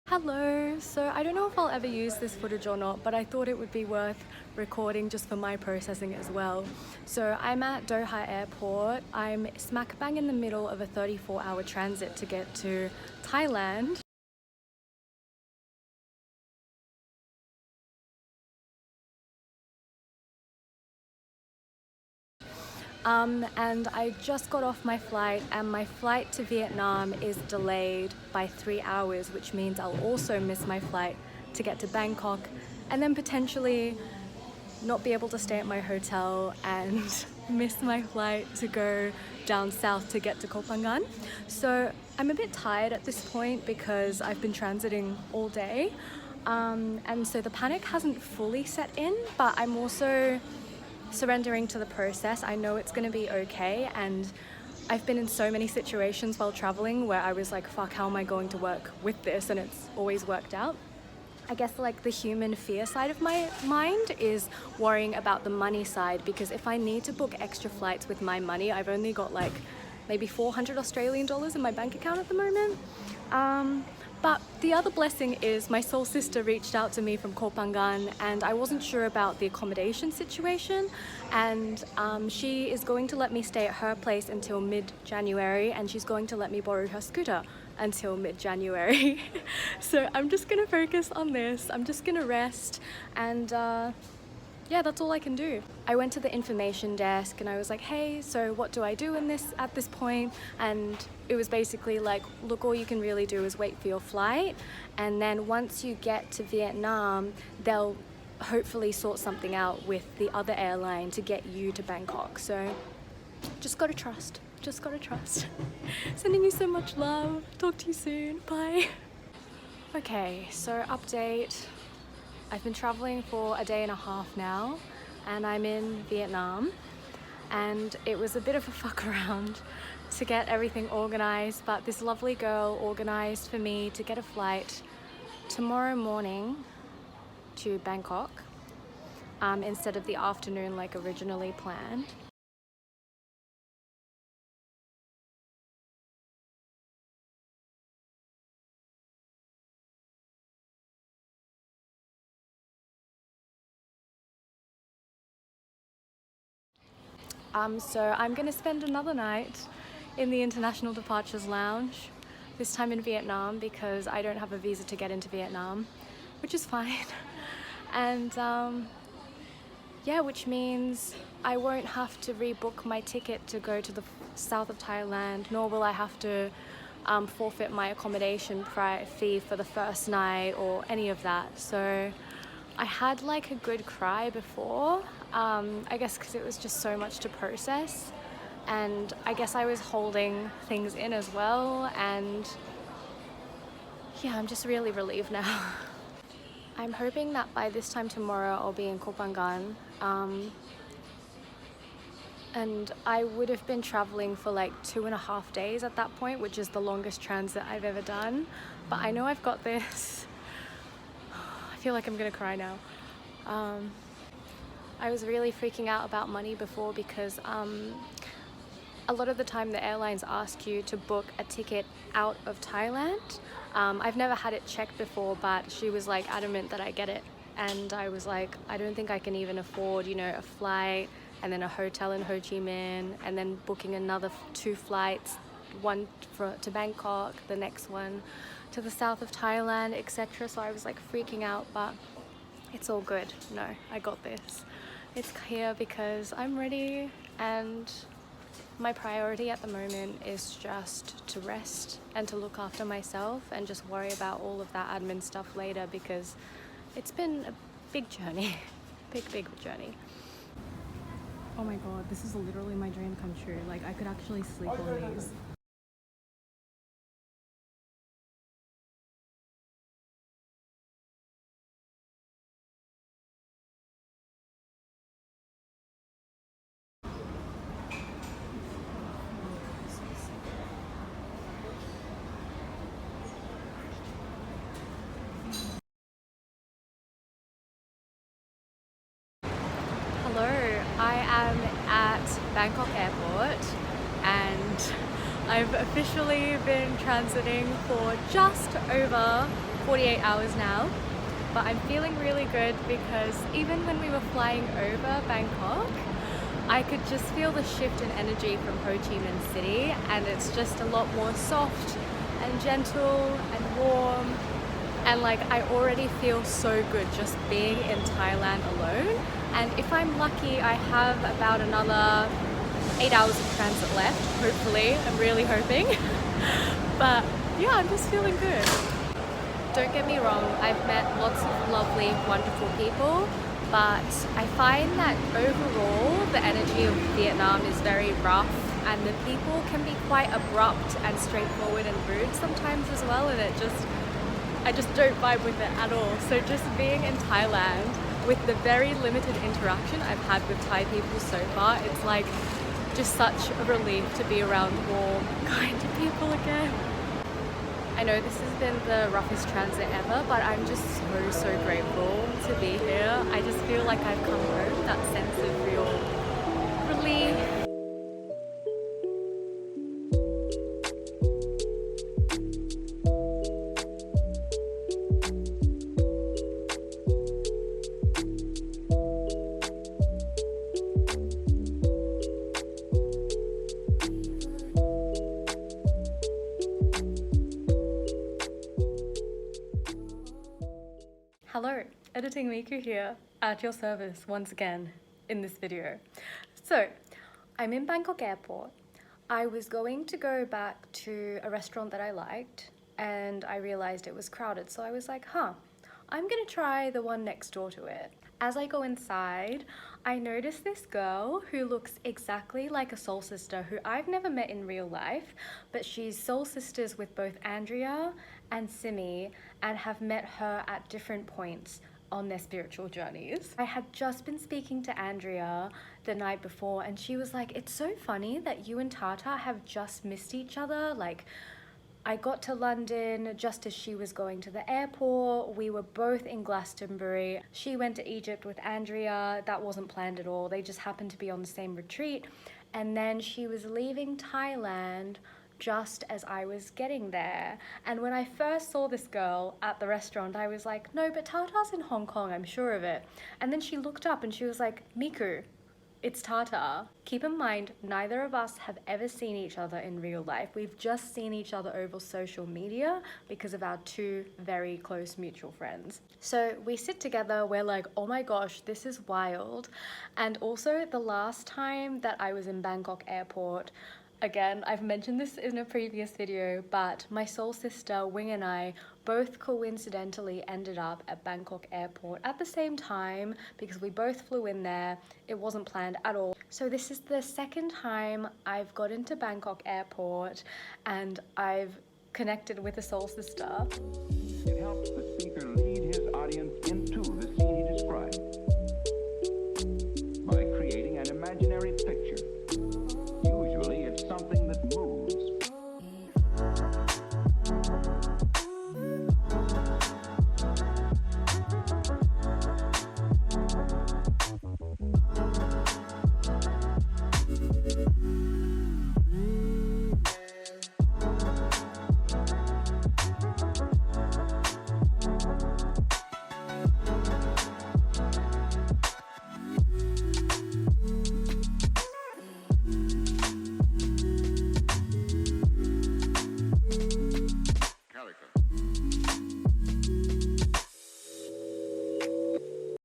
Hello, so I don't know if I'll ever use this footage or not, but I thought it would be worth recording just for my processing as well. So I'm at Doha Airport. I'm smack bang in the middle of a 34-hour transit to get to Thailand. And I just got off my flight, and my flight to Vietnam is delayed by 3 hours, which means I'll also miss my flight to get to Bangkok, and then potentially not be able to stay at my hotel and miss my flight to go down south to get to Koh Phangan. So I'm a bit tired at this point because I've been transiting all day. And so the panic hasn't fully set in, but I'm also surrendering to the process. I know it's going to be okay, and I've been in so many situations while traveling where I was like, fuck, how am I going to work with this? And it's always worked out. I guess like the human fear side of my mind is worrying about the money side, because if I need to book extra flights with my money, I've only got like maybe 400 Australian dollars in my bank account at the moment. But the other blessing is my soul sister reached out to me from Koh Phangan, and I wasn't sure about the accommodation situation, and she is going to let me stay at her place until mid-January, and she's going to let me borrow her scooter until mid-January. So I'm just gonna focus on this. I'm just gonna rest, and yeah, that's all I can do. I went to the information desk and I was like, hey, so what do I do in this at this point? And it was basically like, look, all you can really do is wait for your flight, and then once you get to Vietnam, they'll hopefully sort something out with the other airline to get you to Bangkok. So just gotta trust. Just gotta trust. Sending you so much love. Talk to you soon. Bye. Okay, so update. I've been traveling for a day and a half now, and I'm in Vietnam, and it was a bit of a fuck around to get everything organized, but this lovely girl organized for me to get a flight tomorrow morning to Bangkok instead of the afternoon like originally planned. So I'm gonna spend another night in the International Departures Lounge, this time in Vietnam, because I don't have a visa to get into Vietnam, which is fine. And yeah, which means I won't have to rebook my ticket to go to the south of Thailand, nor will I have to forfeit my accommodation fee for the first night or any of that. So I had like a good cry before, I guess because it was just so much to process, and I guess I was holding things in as well, and yeah, I'm just really relieved now. I'm hoping that by this time tomorrow I'll be in Koh Phangan, and I would have been traveling for like 2.5 days at that point, which is the longest transit I've ever done, but I know I've got this. I feel like I'm gonna cry now. I was really freaking out about money before because a lot of the time the airlines ask you to book a ticket out of Thailand. I've never had it checked before, but she was like adamant that I get it, and I was like, I don't think I can even afford, you know, a flight and then a hotel in Ho Chi Minh, and then booking another 2 flights, one to Bangkok, the next one to the south of Thailand, etc. So I was like freaking out, but it's all good. No, I got this. It's here because I'm ready, and my priority at the moment is just to rest and to look after myself and just worry about all of that admin stuff later, because it's been a big journey. big journey. Oh my god, this is literally my dream come true. Like, I could actually sleep on these. Hello, I am at Bangkok Airport, and I've officially been transiting for just over 48 hours now, but I'm feeling really good because even when we were flying over Bangkok, I could just feel the shift in energy from Ho Chi Minh City, and it's just a lot more soft and gentle and warm, and like I already feel so good just being in Thailand alone. And if I'm lucky, I have about another 8 hours of transit left, hopefully. I'm really hoping. But yeah, I'm just feeling good. Don't get me wrong, I've met lots of lovely, wonderful people, but I find that overall the energy of Vietnam is very rough, and the people can be quite abrupt and straightforward and rude sometimes as well, and I just don't vibe with it at all. So just being in Thailand with the very limited interaction I've had with Thai people so far, it's like just such a relief to be around warm, kind people again. I know this has been the roughest transit ever, but I'm just so grateful to be here. I just feel like I've come home, that sense of real relief. Hello, Editing Miku here, at your service once again in this video. So, I'm in Bangkok Airport. I was going to go back to a restaurant that I liked, and I realized it was crowded, so I was like, I'm gonna try the one next door to it. As I go inside, I notice this girl who looks exactly like a soul sister who I've never met in real life, but she's soul sisters with both Andrea and Simi and have met her at different points on their spiritual journeys. I had just been speaking to Andrea the night before, and she was like, it's so funny that you and Tata have just missed each other. Like, I got to London just as she was going to the airport. We were both in Glastonbury. She went to Egypt with Andrea. That wasn't planned at all. They just happened to be on the same retreat. And then she was leaving Thailand just as I was getting there. And when I first saw this girl at the restaurant, I was like, no, but Tata's in Hong Kong, I'm sure of it. And then she looked up and she was like, Miku, it's Tata. Keep in mind, neither of us have ever seen each other in real life. We've just seen each other over social media because of our two very close mutual friends. So we sit together, we're like, oh my gosh, this is wild. And also the last time that I was in Bangkok Airport, again, I've mentioned this in a previous video, but my soul sister Wing and I both coincidentally ended up at Bangkok Airport at the same time because we both flew in there. It wasn't planned at all. So this is the second time I've got into Bangkok Airport and I've connected with a soul sister. It helps